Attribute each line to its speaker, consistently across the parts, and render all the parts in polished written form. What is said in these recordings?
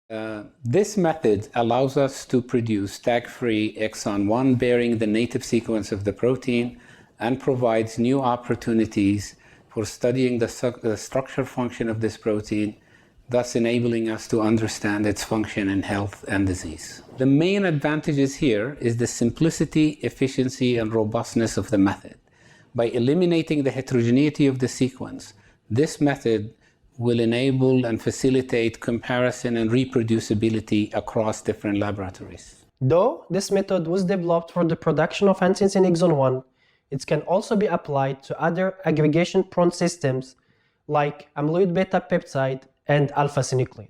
Speaker 1: This method allows us to produce tag-free exon 1 bearing the native sequence of the protein and provides new opportunities for studying the structure function of this protein, thus enabling us to understand its function in health and disease. The main advantages here is the simplicity, efficiency, and robustness of the method. By eliminating the heterogeneity of the sequence, this method will enable and facilitate comparison and reproducibility across different laboratories.
Speaker 2: Though this method was developed for the production of Huntingtin Exon 1, it can also be applied to other aggregation-prone systems like amyloid beta peptide and alpha-synuclein.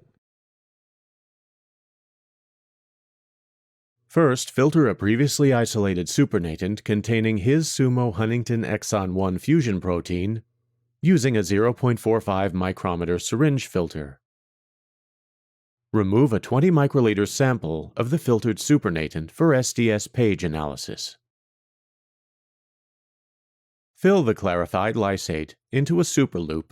Speaker 3: First, filter a previously isolated supernatant containing his SUMO Huntingtin Exon 1 fusion protein using a 0.45 micrometer syringe filter. Remove a 20 microliter sample of the filtered supernatant for SDS page analysis. Fill the clarified lysate into a superloop.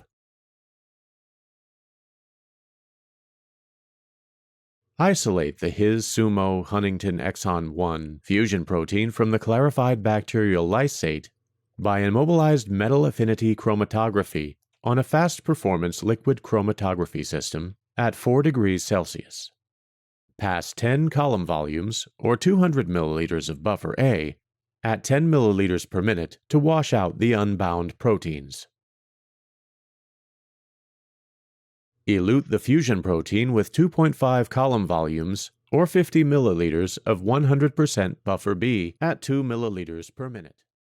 Speaker 3: Isolate the his SUMO Huntingtin Exon 1 fusion protein from the clarified bacterial lysate by immobilized metal affinity chromatography on a fast-performance liquid chromatography system at 4 degrees Celsius. Pass 10 column volumes, or 200 milliliters of buffer A, at 10 milliliters per minute to wash out the unbound proteins. Elute the fusion protein with 2.5 column volumes, or 50 milliliters of 100% buffer B at 2 milliliters per minute.